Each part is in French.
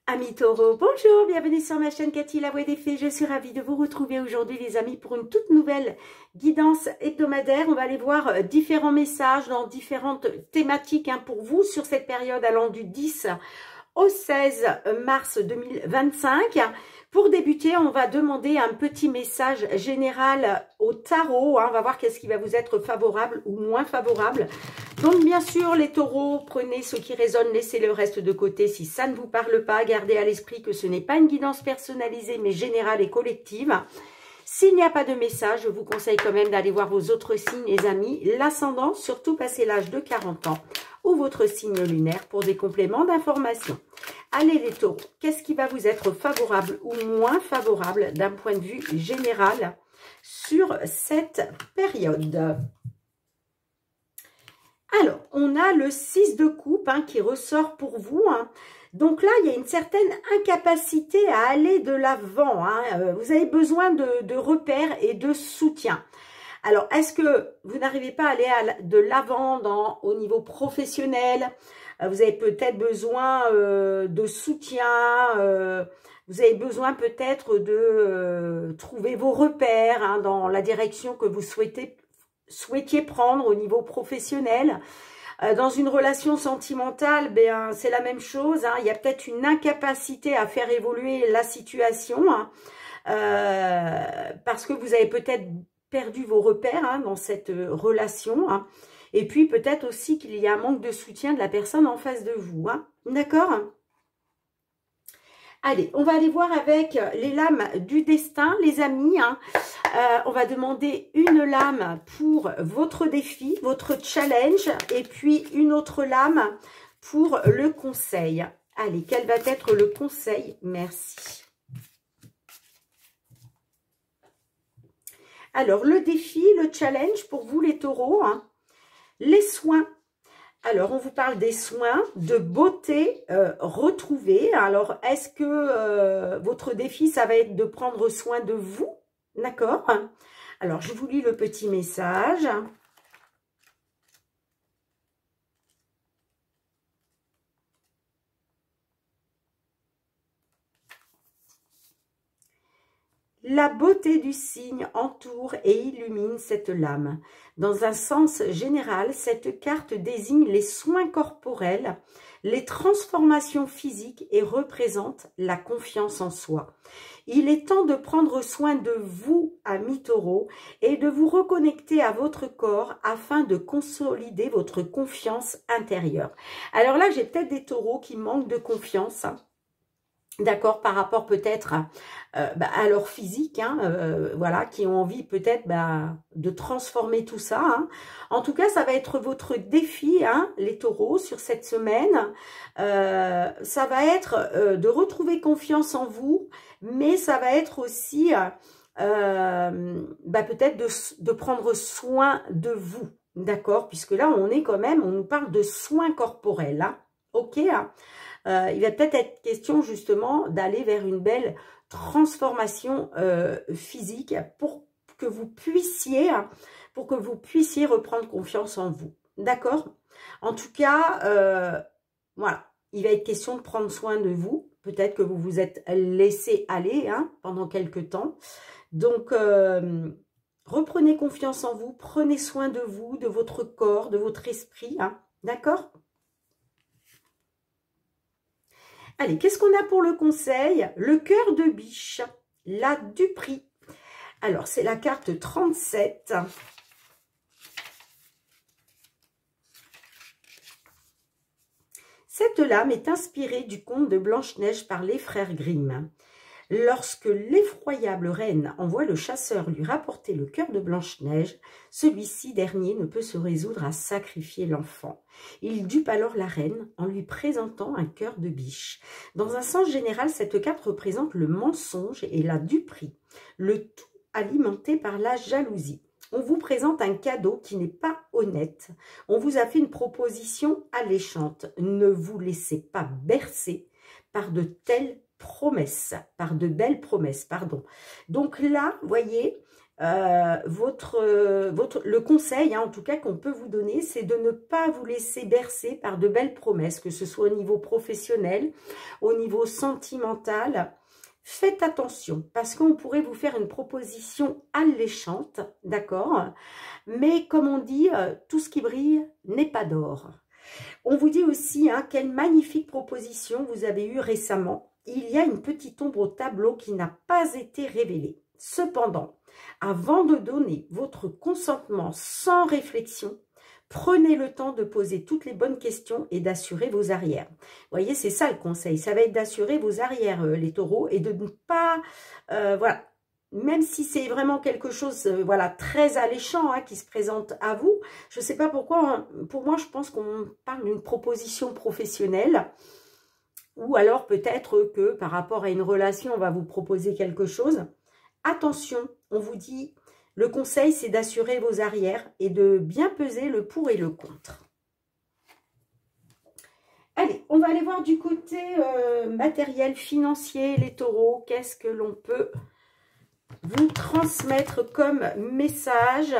Amis taureaux, bonjour, bienvenue sur ma chaîne Cathy, la voix des fées. Je suis ravie de vous retrouver aujourd'hui les amis pour une toute nouvelle guidance hebdomadaire. On va aller voir différents messages dans différentes thématiques pour vous sur cette période allant du 10 au 16 mars 2025. Pour débuter, on va demander un petit message général au tarot. On va voir qu'est-ce qui va vous être favorable ou moins favorable. Donc, bien sûr, les taureaux, prenez ce qui résonne, laissez le reste de côté si ça ne vous parle pas. Gardez à l'esprit que ce n'est pas une guidance personnalisée, mais générale et collective. S'il n'y a pas de message, je vous conseille quand même d'aller voir vos autres signes, les amis. L'ascendant, surtout passé l'âge de 40 ans, ou votre signe lunaire pour des compléments d'information. Allez les taureaux, qu'est-ce qui va vous être favorable ou moins favorable d'un point de vue général sur cette période? Alors, on a le 6 de coupe qui ressort pour vous. Donc là, il y a une certaine incapacité à aller de l'avant. Vous avez besoin de repères et de soutien. Alors, est-ce que vous n'arrivez pas à aller de l'avant au niveau professionnel? Vous avez peut-être besoin de soutien. Vous avez besoin peut-être de trouver vos repères dans la direction que vous souhaitiez prendre au niveau professionnel. Dans une relation sentimentale, c'est la même chose. Il y a peut-être une incapacité à faire évoluer la situation parce que vous avez peut-être perdu vos repères dans cette relation. Et puis peut-être aussi qu'il y a un manque de soutien de la personne en face de vous. D'accord ? Allez, on va aller voir avec les lames du destin, les amis. On va demander une lame pour votre défi, votre challenge, et puis une autre lame pour le conseil. Allez, quel va être le conseil? Merci. Alors, le défi, le challenge pour vous les taureaux, les soins. Alors, on vous parle des soins de beauté retrouvés. Alors, est-ce que votre défi, ça va être de prendre soin de vous? D'accord? Alors, je vous lis le petit message. La beauté du signe entoure et illumine cette lame. Dans un sens général, cette carte désigne les soins corporels, les transformations physiques et représente la confiance en soi. Il est temps de prendre soin de vous, amis taureaux, et de vous reconnecter à votre corps afin de consolider votre confiance intérieure. Alors là, j'ai peut-être des taureaux qui manquent de confiance. D'accord, par rapport peut-être à leur physique, voilà, qui ont envie peut-être de transformer tout ça. En tout cas, ça va être votre défi, les taureaux, sur cette semaine. Ça va être de retrouver confiance en vous, mais ça va être aussi peut-être de prendre soin de vous, d'accord, puisque là, on est quand même, on nous parle de soins corporels, ok, il va peut-être être question justement d'aller vers une belle transformation physique pour que vous puissiez reprendre confiance en vous. D'accord? En tout cas, voilà, il va être question de prendre soin de vous. Peut-être que vous vous êtes laissé aller pendant quelques temps. Donc, reprenez confiance en vous, prenez soin de vous, de votre corps, de votre esprit. D'accord? Allez, qu'est-ce qu'on a pour le conseil? Le cœur de biche, la du prix. Alors, c'est la carte 37. Cette lame est inspirée du conte de Blanche-Neige par les frères Grimm. Lorsque l'effroyable reine envoie le chasseur lui rapporter le cœur de Blanche-Neige, celui-ci dernier ne peut se résoudre à sacrifier l'enfant. Il dupe alors la reine en lui présentant un cœur de biche. Dans un sens général, cette carte représente le mensonge et la duperie, le tout alimenté par la jalousie. On vous présente un cadeau qui n'est pas honnête. On vous a fait une proposition alléchante. Ne vous laissez pas bercer par de telles promesses, par de belles promesses, pardon. Donc là, vous voyez, le conseil, hein, en tout cas, qu'on peut vous donner, c'est de ne pas vous laisser bercer par de belles promesses, que ce soit au niveau professionnel, au niveau sentimental. Faites attention, parce qu'on pourrait vous faire une proposition alléchante, d'accord? Mais comme on dit, tout ce qui brille n'est pas d'or. On vous dit aussi, hein, quelle magnifique proposition vous avez eue récemment. Il y a une petite ombre au tableau qui n'a pas été révélée. Cependant, avant de donner votre consentement sans réflexion, prenez le temps de poser toutes les bonnes questions et d'assurer vos arrières. Vous voyez, c'est ça le conseil. Ça va être d'assurer vos arrières, les taureaux, et de ne pas... voilà. Même si c'est vraiment quelque chose, voilà, très alléchant, hein, qui se présente à vous. Je ne sais pas pourquoi, hein, pour moi, je pense qu'on parle d'une proposition professionnelle. Ou alors peut-être que par rapport à une relation, on va vous proposer quelque chose. Attention, on vous dit, le conseil, c'est d'assurer vos arrières et de bien peser le pour et le contre. Allez, on va aller voir du côté matériel, financier, les taureaux. Qu'est-ce que l'on peut vous transmettre comme message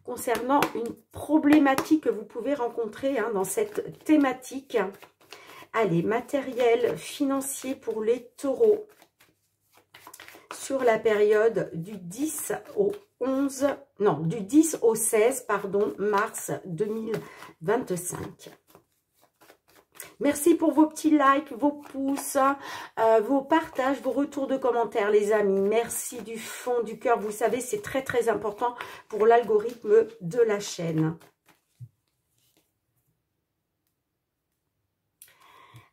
concernant une problématique que vous pouvez rencontrer, hein, dans cette thématique. Allez, matériel financier pour les taureaux sur la période du 10 au 11, non, du 10 au 16, pardon, mars 2025. Merci pour vos petits likes, vos pouces, vos partages, vos retours de commentaires, les amis. Merci du fond du cœur. Vous savez, c'est très, très important pour l'algorithme de la chaîne.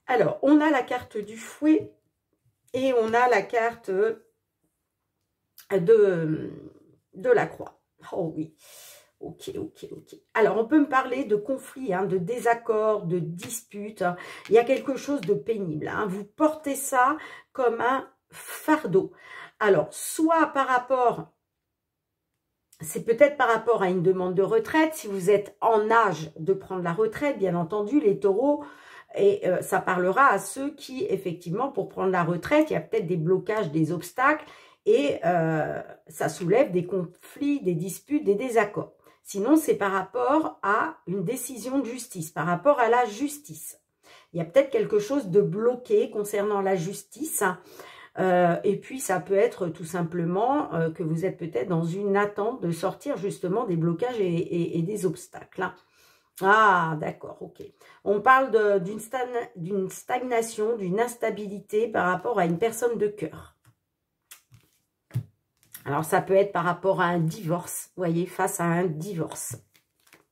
Alors, on a la carte du fouet et on a la carte de la croix. Oh oui. Ok. Alors, on peut me parler de conflits, hein, de désaccords, de disputes. Il y a quelque chose de pénible, hein. Vous portez ça comme un fardeau. Alors, soit par rapport, c'est peut-être par rapport à une demande de retraite, si vous êtes en âge de prendre la retraite, bien entendu, les taureaux, et ça parlera à ceux qui, effectivement, pour prendre la retraite, il y a peut-être des blocages, des obstacles, et ça soulève des conflits, des disputes, des désaccords. Sinon, c'est par rapport à une décision de justice, par rapport à la justice. Il y a peut-être quelque chose de bloqué concernant la justice. Et puis, ça peut être tout simplement que vous êtes peut-être dans une attente de sortir justement des blocages et des obstacles. Ah, d'accord, ok. On parle d'une stagnation, d'une instabilité par rapport à une personne de cœur. Alors, ça peut être par rapport à un divorce, vous voyez, face à un divorce.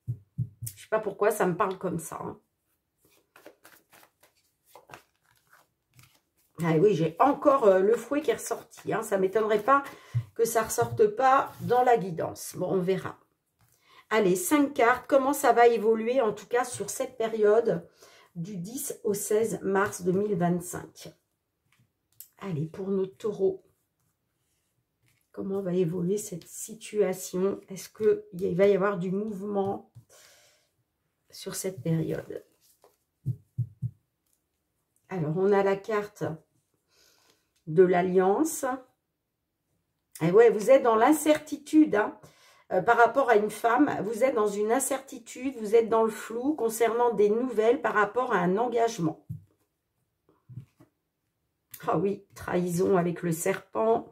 Je ne sais pas pourquoi ça me parle comme ça. Hein. Ah oui, j'ai encore le fouet qui est ressorti. Hein. Ça ne m'étonnerait pas que ça ne ressorte pas dans la guidance. Bon, on verra. Allez, 5 cartes. Comment ça va évoluer, en tout cas, sur cette période du 10 au 16 mars 2025. Allez, pour nos taureaux. Comment va évoluer cette situation? Est-ce qu'il va y avoir du mouvement sur cette période? Alors, on a la carte de l'alliance. Et ouais, vous êtes dans l'incertitude, hein, par rapport à une femme. Vous êtes dans une incertitude, vous êtes dans le flou concernant des nouvelles par rapport à un engagement. Ah oui, trahison avec le serpent.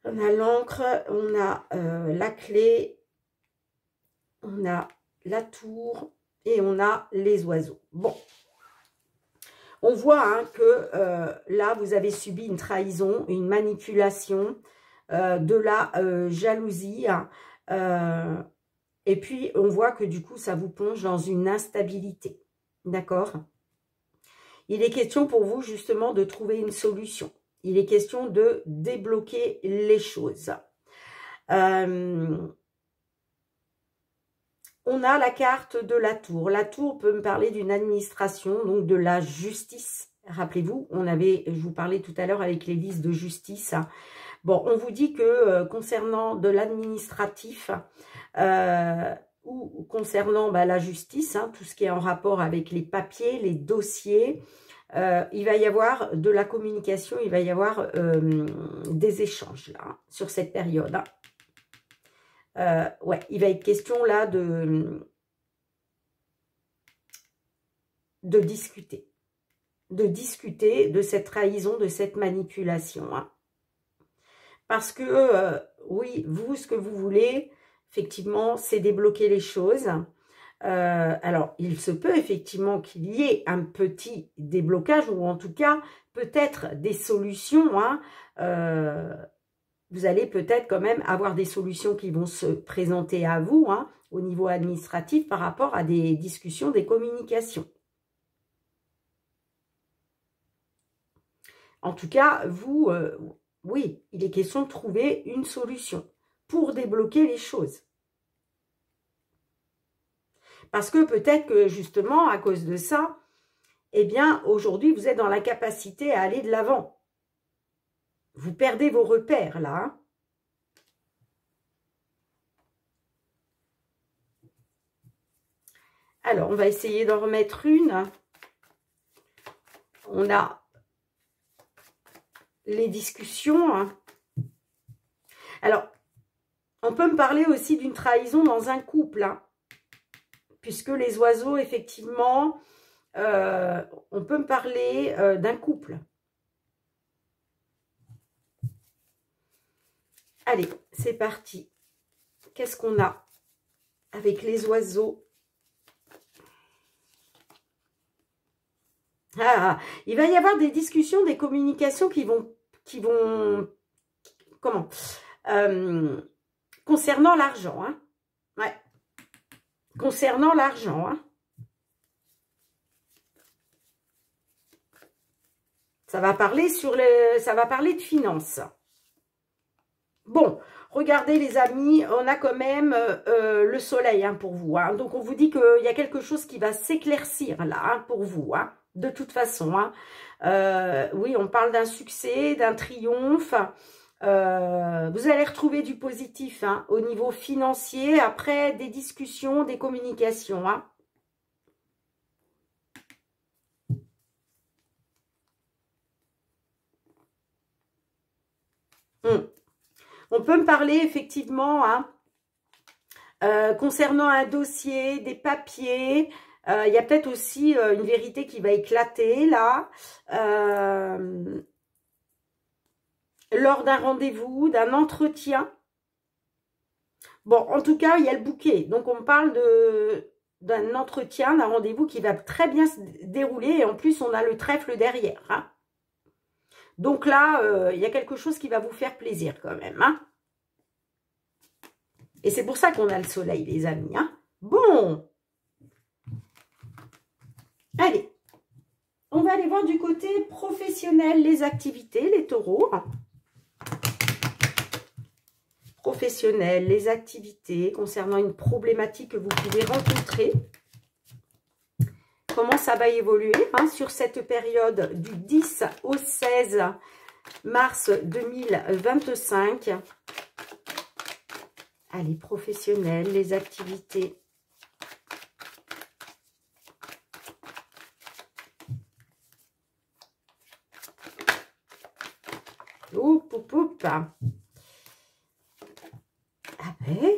On a l'encre, on a la clé, on a la tour et on a les oiseaux. Bon, on voit, hein, que là, vous avez subi une trahison, une manipulation, de la jalousie. Hein, et puis, on voit que du coup, ça vous plonge dans une instabilité. D'accord? Il est question pour vous, justement, de trouver une solution. Il est question de débloquer les choses. On a la carte de la tour. La tour peut me parler d'une administration, donc de la justice. Rappelez-vous, je vous parlais tout à l'heure avec les listes de justice. Bon, on vous dit que concernant de l'administratif ou concernant la justice, hein, tout ce qui est en rapport avec les papiers, les dossiers, il va y avoir de la communication, il va y avoir des échanges là, hein, sur cette période. Hein. Ouais, il va être question là de discuter. De discuter de cette trahison, de cette manipulation. Hein. Parce que, oui, vous, ce que vous voulez, effectivement, c'est débloquer les choses. Alors, il se peut effectivement qu'il y ait un petit déblocage, ou en tout cas, peut-être des solutions. Hein. Vous allez peut-être quand même avoir des solutions qui vont se présenter à vous, hein, au niveau administratif, par rapport à des discussions, des communications. En tout cas, vous, oui, il est question de trouver une solution pour débloquer les choses. Parce que peut-être que justement, à cause de ça, eh bien, aujourd'hui, vous êtes dans l'incapacité à aller de l'avant. Vous perdez vos repères, là. Hein. Alors, on va essayer d'en remettre une. On a les discussions. Hein. Alors, on peut me parler aussi d'une trahison dans un couple. Hein. Puisque les oiseaux, effectivement, on peut me parler d'un couple. Allez, c'est parti. Qu'est-ce qu'on a avec les oiseaux? Ah, il va y avoir des discussions, des communications qui vont comment concernant l'argent, hein. Ouais. Concernant l'argent, hein. Ça va parler de finances. Bon, regardez les amis, on a quand même le soleil hein, pour vous. Hein. Donc, on vous dit qu'il y a quelque chose qui va s'éclaircir là hein, pour vous. Hein, de toute façon. Hein. Oui, on parle d'un succès, d'un triomphe. Vous allez retrouver du positif hein, au niveau financier après des discussions, des communications. Hein. On peut me parler effectivement hein, concernant un dossier, des papiers. Il y a peut-être aussi une vérité qui va éclater là. Lors d'un rendez-vous, d'un entretien. Bon, en tout cas, il y a le bouquet. Donc, on parle d'un entretien, d'un rendez-vous qui va très bien se dérouler. Et en plus, on a le trèfle derrière. Hein. Donc là, il y a quelque chose qui va vous faire plaisir quand même. Hein. Et c'est pour ça qu'on a le soleil, les amis. Hein. Bon. Allez. On va aller voir du côté professionnel les activités, les taureaux. Professionnel, les activités concernant une problématique que vous pouvez rencontrer. Comment ça va évoluer hein, sur cette période du 10 au 16 mars 2025. Allez, professionnels, les activités. Oup, oup, oup. Ah ben,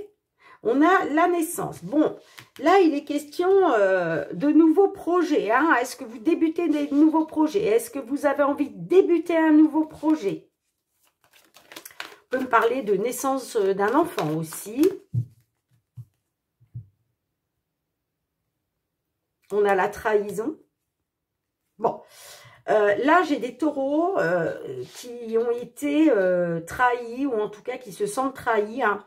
on a la naissance. Bon, là, il est question de nouveaux projets. Hein. Est-ce que vous débutez des nouveaux projets? Est-ce que vous avez envie de débuter un nouveau projet? On peut me parler de naissance d'un enfant aussi. On a la trahison. Bon, là, j'ai des taureaux qui ont été trahis, ou en tout cas qui se sentent trahis. Hein.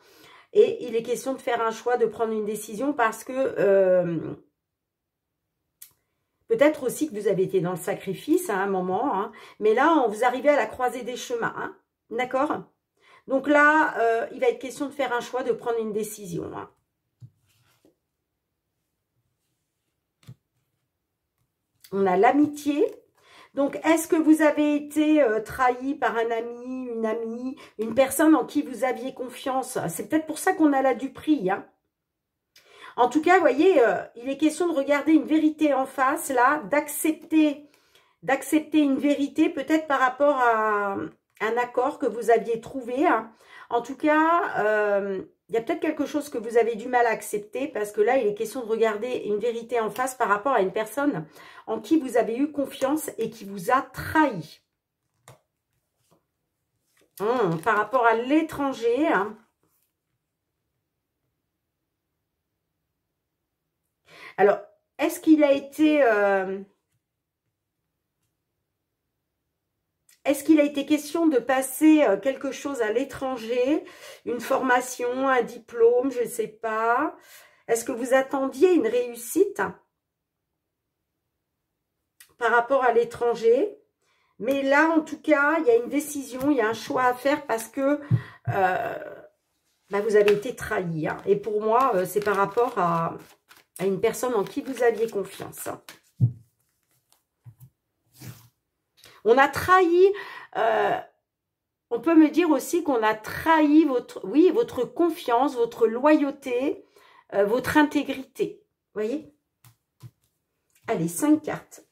Et il est question de faire un choix, de prendre une décision parce que peut-être aussi que vous avez été dans le sacrifice à un moment. Hein, mais là, vous arrivez à la croisée des chemins. Hein, d'accord? Donc là, il va être question de faire un choix, de prendre une décision. Hein. On a l'amitié. Donc, est-ce que vous avez été trahi par un ami, une amie, une personne en qui vous aviez confiance? C'est peut-être pour ça qu'on a la duperie. Hein. En tout cas, vous voyez, il est question de regarder une vérité en face, là, d'accepter d'accepter une vérité, peut-être par rapport à un accord que vous aviez trouvé. Hein. En tout cas, il y a peut-être quelque chose que vous avez du mal à accepter parce que là, il est question de regarder une vérité en face par rapport à une personne en qui vous avez eu confiance et qui vous a trahi. Par rapport à l'étranger. Hein. Alors, est-ce qu'il a été... Est-ce qu'il a été question de passer quelque chose à l'étranger, une formation, un diplôme, je ne sais pas. Est-ce que vous attendiez une réussite par rapport à l'étranger? Mais là, en tout cas, il y a une décision, il y a un choix à faire parce que vous avez été trahi. Hein. Et pour moi, c'est par rapport à une personne en qui vous aviez confiance. On a trahi, on peut me dire aussi qu'on a trahi votre confiance, votre loyauté, votre intégrité. Vous voyez? Allez, 5 cartes.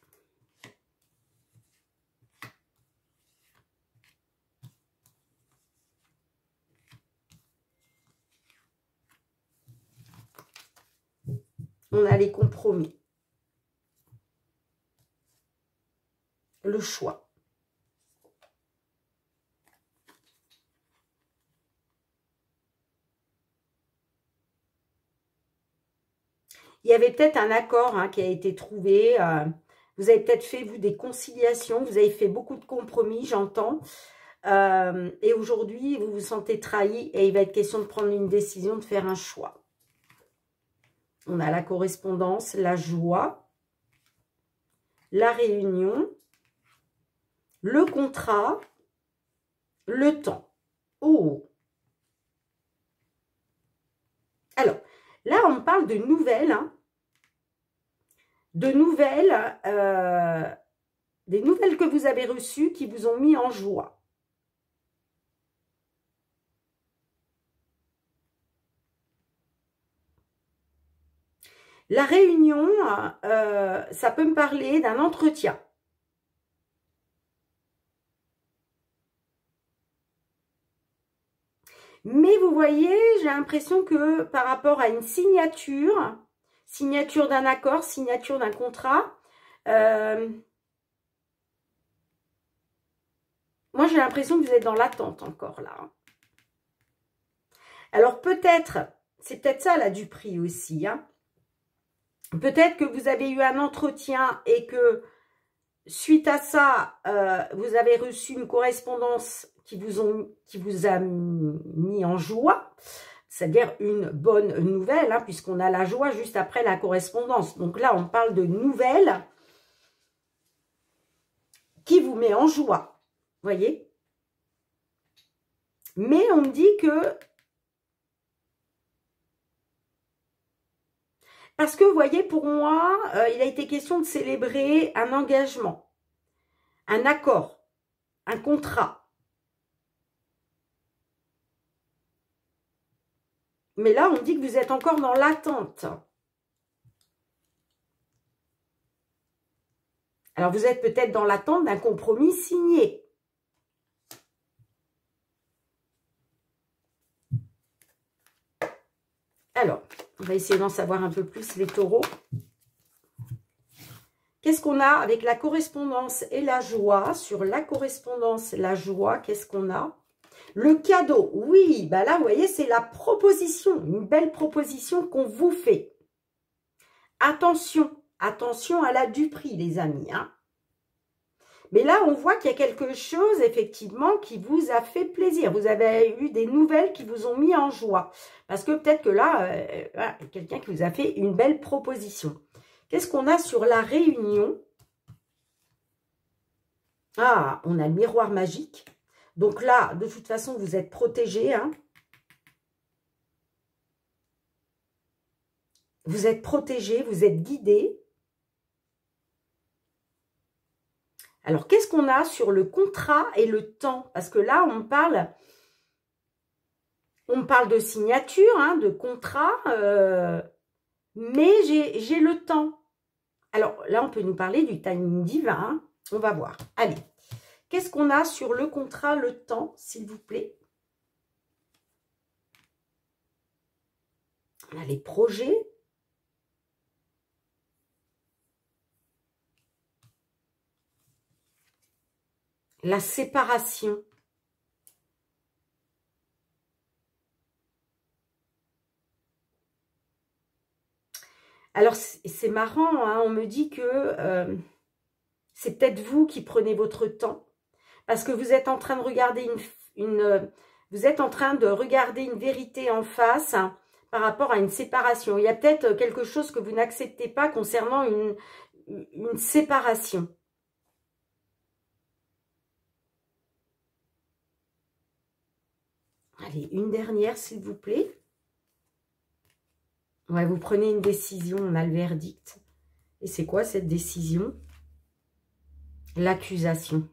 On a les compromis. Le choix. Il y avait peut-être un accord qui a été trouvé. Vous avez peut-être fait, vous, des conciliations. Vous avez fait beaucoup de compromis, j'entends. Et aujourd'hui, vous vous sentez trahi et il va être question de prendre une décision, de faire un choix. On a la correspondance, la joie, la réunion, le contrat, le temps. Oh! Alors, là, on parle de nouvelles. Hein, de nouvelles, des nouvelles que vous avez reçues qui vous ont mis en joie. La réunion, ça peut me parler d'un entretien. Mais vous voyez, j'ai l'impression que par rapport à une signature d'un accord, signature d'un contrat, moi j'ai l'impression que vous êtes dans l'attente encore là. Alors peut-être, c'est peut-être ça là du prix aussi, hein. Peut-être que vous avez eu un entretien et que suite à ça, vous avez reçu une correspondance qui vous a mis en joie, c'est-à-dire une bonne nouvelle, hein, puisqu'on a la joie juste après la correspondance. Donc là, on parle de nouvelles qui vous met en joie, voyez. Mais on me dit que... Parce que, vous voyez, pour moi, il a été question de célébrer un engagement, un accord, un contrat. Mais là, on dit que vous êtes encore dans l'attente. Alors, vous êtes peut-être dans l'attente d'un compromis signé. Alors, on va essayer d'en savoir un peu plus, les taureaux. Qu'est-ce qu'on a avec la correspondance et la joie? Sur la correspondance, la joie, qu'est-ce qu'on a? Le cadeau, oui, bah là, vous voyez, c'est la proposition, une belle proposition qu'on vous fait. Attention, attention à la duperie, les amis. Hein. Mais là, on voit qu'il y a quelque chose, effectivement, qui vous a fait plaisir. Vous avez eu des nouvelles qui vous ont mis en joie. Parce que peut-être que là, voilà, quelqu'un qui vous a fait une belle proposition. Qu'est-ce qu'on a sur la réunion? Ah, on a le miroir magique. Donc là, de toute façon, vous êtes protégé. Hein. Vous êtes protégé, vous êtes guidé. Alors, qu'est-ce qu'on a sur le contrat et le temps? Parce que là, on parle de signature, hein, de contrat, mais j'ai le temps. Alors, là, on peut nous parler du timing divin. Hein. On va voir. Allez, qu'est-ce qu'on a sur le contrat, le temps, s'il vous plaît? On a les projets. La séparation. Alors, c'est marrant, hein, on me dit que c'est peut-être vous qui prenez votre temps parce que vous êtes en train de regarder vous êtes en train de regarder une vérité en face, hein, par rapport à une séparation. Il y a peut-être quelque chose que vous n'acceptez pas concernant une séparation. Allez, une dernière, s'il vous plaît. Ouais, vous prenez une décision, on a le verdict. Et c'est quoi cette décision? L'accusation.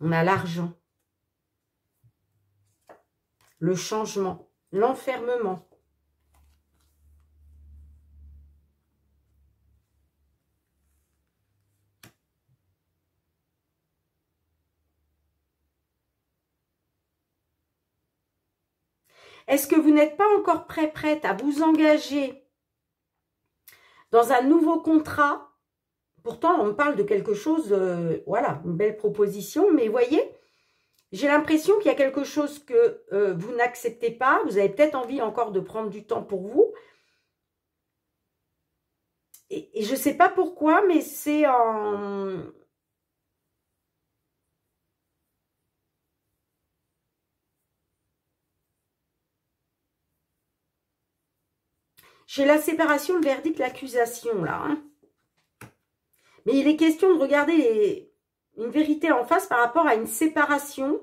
On a l'argent. Le changement. L'enfermement. Est-ce que vous n'êtes pas encore prête à vous engager dans un nouveau contrat? Pourtant, on parle de quelque chose, voilà, une belle proposition. Mais voyez, j'ai l'impression qu'il y a quelque chose que vous n'acceptez pas. Vous avez peut-être envie encore de prendre du temps pour vous. Et je ne sais pas pourquoi, mais c'est en... J'ai la séparation, le verdict, l'accusation, là. Hein. Mais il est question de regarder une vérité en face par rapport à une séparation.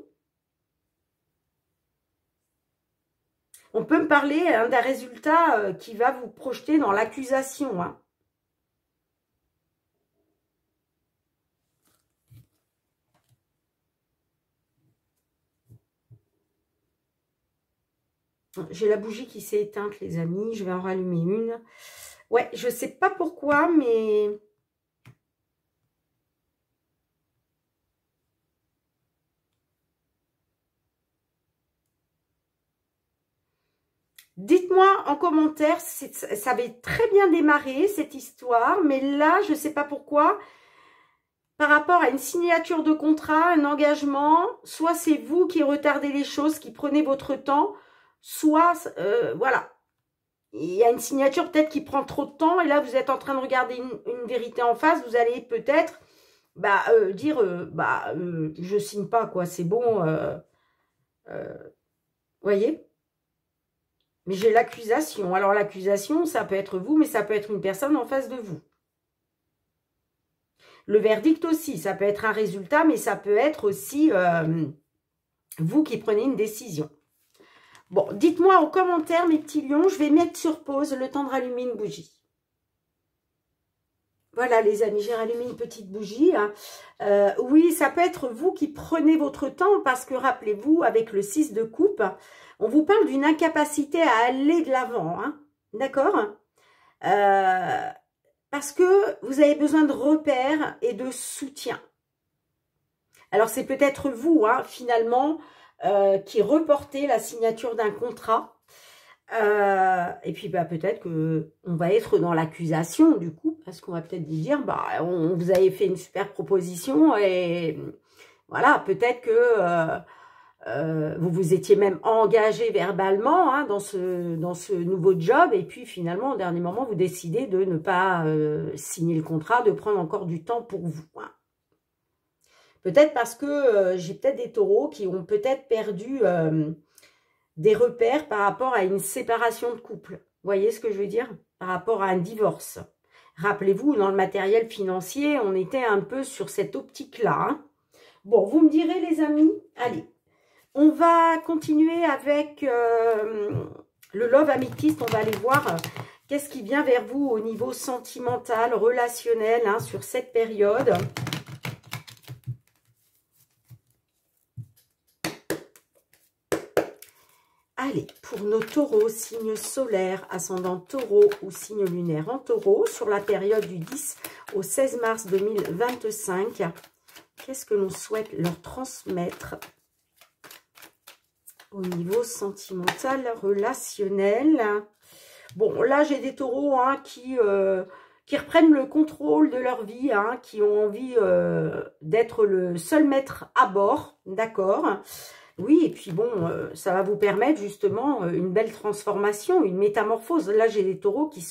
On peut me parler hein, d'un résultat qui va vous projeter dans l'accusation. Hein. J'ai la bougie qui s'est éteinte, les amis. Je vais en rallumer une. Ouais, je ne sais pas pourquoi, mais... Dites-moi en commentaire, ça avait très bien démarré cette histoire, mais là, je ne sais pas pourquoi, par rapport à une signature de contrat, un engagement, soit c'est vous qui retardez les choses, qui prenez votre temps, soit, voilà, il y a une signature peut-être qui prend trop de temps, et là, vous êtes en train de regarder une vérité en face, vous allez peut-être dire, je signe pas, quoi, c'est bon, voyez. Mais j'ai l'accusation. Alors, l'accusation, ça peut être vous, mais ça peut être une personne en face de vous. Le verdict aussi, ça peut être un résultat, mais ça peut être aussi vous qui prenez une décision. Bon, dites-moi en commentaire, mes petits lions, je vais mettre sur pause le temps de rallumer une bougie. Voilà, les amis, j'ai rallumé une petite bougie. Hein. Oui, ça peut être vous qui prenez votre temps, parce que rappelez-vous, avec le 6 de coupe, on vous parle d'une incapacité à aller de l'avant, hein, d'accord? Parce que vous avez besoin de repères et de soutien. Alors, c'est peut-être vous, hein, finalement, qui reportez la signature d'un contrat. Et puis, peut-être qu'on va être dans l'accusation, du coup, parce qu'on va peut-être vous dire, on vous avait fait une super proposition et voilà, peut-être que... vous vous étiez même engagé verbalement hein, dans ce nouveau job et puis finalement au dernier moment vous décidez de ne pas signer le contrat, de prendre encore du temps pour vous. Hein. Peut-être parce que j'ai peut-être des taureaux qui ont peut-être perdu des repères par rapport à une séparation de couple. Vous voyez ce que je veux dire? Par rapport à un divorce. Rappelez-vous, dans le matériel financier, on était un peu sur cette optique-là. Hein. Bon, vous me direz les amis, allez. On va continuer avec le Love Amethyst. On va aller voir qu'est-ce qui vient vers vous au niveau sentimental, relationnel, hein, sur cette période. Allez, Allez, pour nos taureaux, signe solaire, ascendant taureau ou signe lunaire en taureau, sur la période du 10 au 16 mars 2025, qu'est-ce que l'on souhaite leur transmettre au niveau sentimental, relationnel? Bon, là, j'ai des taureaux hein, qui reprennent le contrôle de leur vie, hein, qui ont envie d'être le seul maître à bord, d'accord? Oui, et puis bon, ça va vous permettre justement une belle transformation, une métamorphose. Là, j'ai des taureaux qui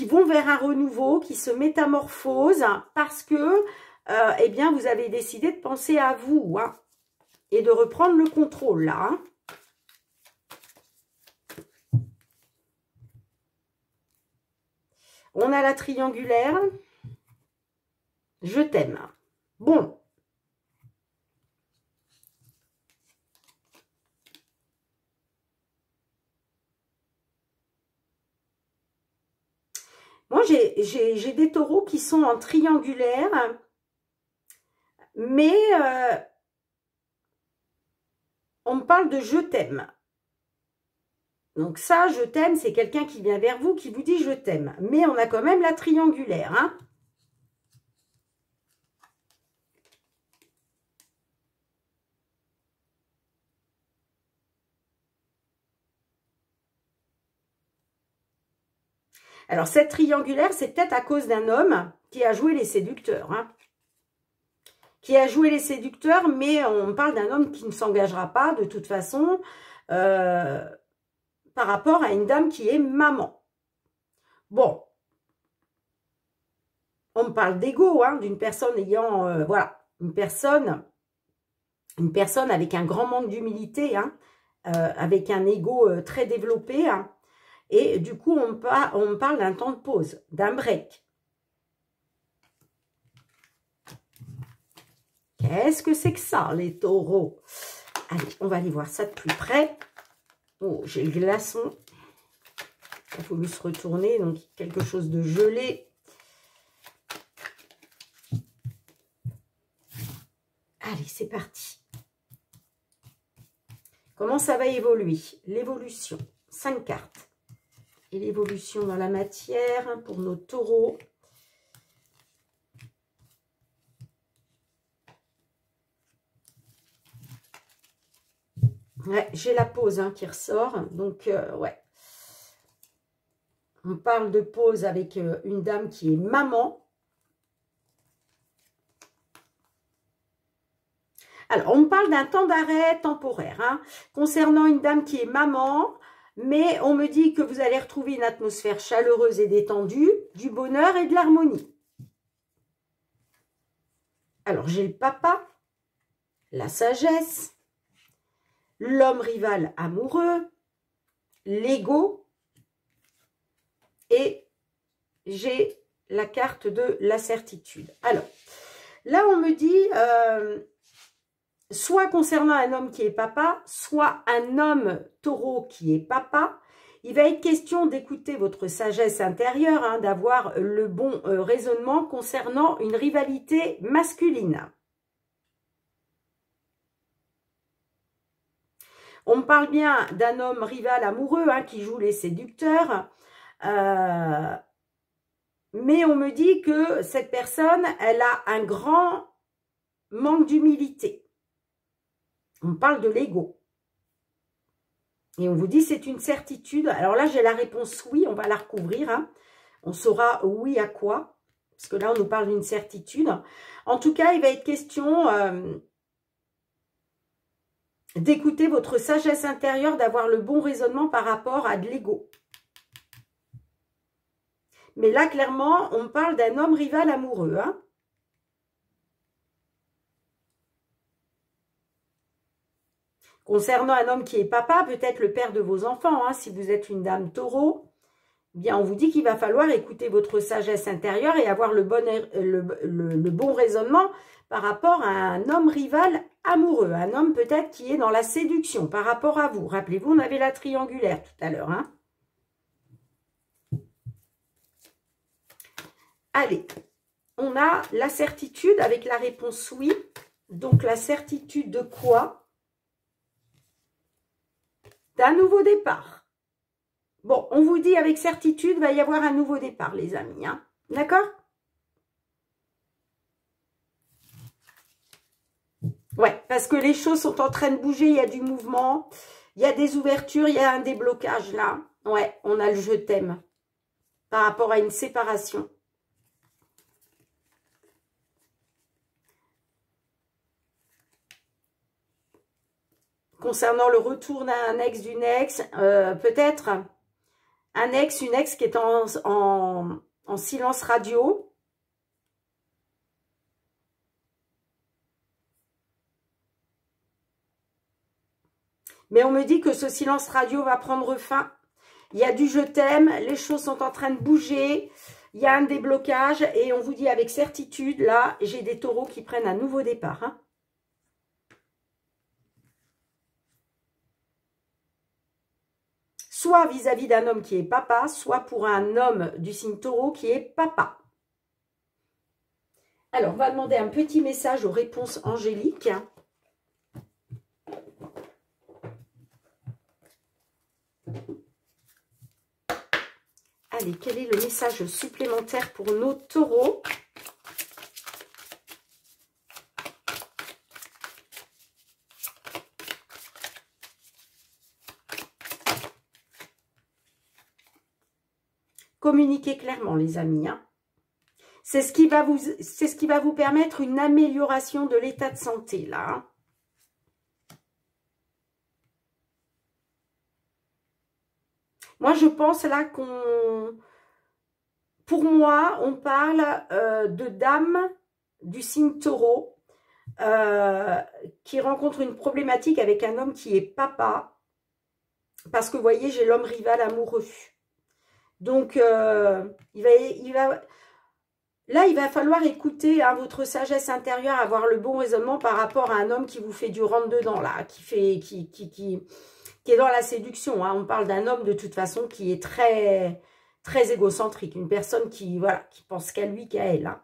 vont vers un renouveau, qui se métamorphosent parce que, eh bien, vous avez décidé de penser à vous, hein, et de reprendre le contrôle, là, hein. On a la triangulaire. Je t'aime. Bon. Moi, j'ai des taureaux qui sont en triangulaire, mais on me parle de je t'aime. Donc ça, je t'aime, c'est quelqu'un qui vient vers vous, qui vous dit je t'aime. Mais on a quand même la triangulaire, hein. Alors, cette triangulaire, c'est peut-être à cause d'un homme qui a joué les séducteurs, hein. Qui a joué les séducteurs, mais on parle d'un homme qui ne s'engagera pas, de toute façon, par rapport à une dame qui est maman. Bon. On me parle d'ego, hein, d'une personne ayant, voilà, une personne avec un grand manque d'humilité, hein, avec un ego très développé, hein. Et du coup, on me parle d'un temps de pause, d'un break. Qu'est-ce que c'est que ça, les taureaux? Allez, on va aller voir ça de plus près. Oh, j'ai le glaçon. Il a fallu se retourner, donc quelque chose de gelé. Allez, c'est parti. Comment ça va évoluer? L'évolution, 5 cartes. Et l'évolution dans la matière pour nos taureaux. Ouais, j'ai la pause hein, qui ressort. Donc, ouais. On parle de pause avec une dame qui est maman. Alors, on me parle d'un temps d'arrêt temporaire. Hein, concernant une dame qui est maman. Mais on me dit que vous allez retrouver une atmosphère chaleureuse et détendue, du bonheur et de l'harmonie. Alors, j'ai le papa, la sagesse, l'homme rival amoureux, l'ego et j'ai la carte de la certitude. Alors, là, on me dit... soit concernant un homme qui est papa, soit un homme taureau qui est papa, il va être question d'écouter votre sagesse intérieure, hein, d'avoir le bon raisonnement concernant une rivalité masculine. On me parle bien d'un homme rival amoureux hein, qui joue les séducteurs, mais on me dit que cette personne, elle a un grand manque d'humilité. On parle de l'ego. Et on vous dit c'est une certitude. Alors là, j'ai la réponse oui, on va la recouvrir. Hein. On saura oui à quoi. Parce que là, on nous parle d'une certitude. En tout cas, il va être question d'écouter votre sagesse intérieure, d'avoir le bon raisonnement par rapport à de l'ego. Mais là, clairement, on parle d'un homme rival amoureux. Hein. Concernant un homme qui est papa, peut-être le père de vos enfants, hein, si vous êtes une dame taureau, eh bien on vous dit qu'il va falloir écouter votre sagesse intérieure et avoir le bon raisonnement par rapport à un homme rival amoureux. Un homme peut-être qui est dans la séduction par rapport à vous. Rappelez-vous, on avait la triangulaire tout à l'heure. Hein. Allez, on a la certitude avec la réponse oui. Donc la certitude de quoi ? d'un nouveau départ. Bon, on vous dit avec certitude, il va y avoir un nouveau départ, les amis. Hein. D'accord? Ouais, parce que les choses sont en train de bouger, il y a du mouvement, il y a des ouvertures, il y a un déblocage là. Ouais, on a le je t'aime par rapport à une séparation. Concernant le retour d'un ex, d'une ex, peut-être un ex, une ex qui est en silence radio. Mais on me dit que ce silence radio va prendre fin. Il y a du je t'aime, les choses sont en train de bouger, il y a un déblocage et on vous dit avec certitude, là, j'ai des taureaux qui prennent un nouveau départ. Hein. Soit vis-à-vis d'un homme qui est papa, soit pour un homme du signe taureau qui est papa. Alors, on va demander un petit message aux réponses angéliques. Allez, quel est le message supplémentaire pour nos taureaux? Communiquez clairement, les amis. Hein. C'est ce qui va vous permettre une amélioration de l'état de santé, là. Hein. Moi, je pense là qu'on... Pour moi, on parle de dames du signe taureau qui rencontre une problématique avec un homme qui est papa. Parce que, vous voyez, j'ai l'homme rival amoureux. Donc, là, il va falloir écouter hein, votre sagesse intérieure, avoir le bon raisonnement par rapport à un homme qui vous fait du rentre-dedans, là, qui est dans la séduction. Hein. On parle d'un homme, de toute façon, qui est très, très égocentrique. Une personne qui, voilà, qui pense qu'à lui, qu'à elle. Hein.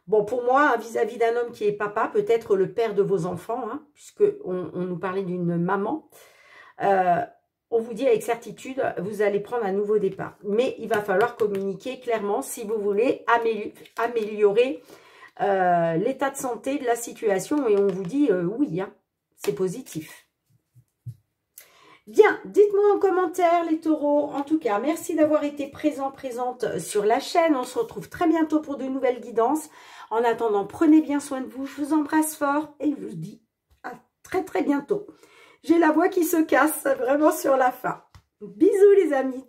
Bon, pour moi, vis-à-vis d'un homme qui est papa, peut-être le père de vos enfants, hein, puisqu'on nous parlait d'une maman, on vous dit avec certitude, vous allez prendre un nouveau départ. Mais il va falloir communiquer clairement si vous voulez améliorer l'état de santé de la situation. Et on vous dit oui, hein, c'est positif. Bien, dites-moi en commentaire les taureaux. En tout cas, merci d'avoir été présente sur la chaîne. On se retrouve très bientôt pour de nouvelles guidances. En attendant, prenez bien soin de vous. Je vous embrasse fort et je vous dis à très très bientôt. J'ai la voix qui se casse vraiment sur la fin. Bisous les amis.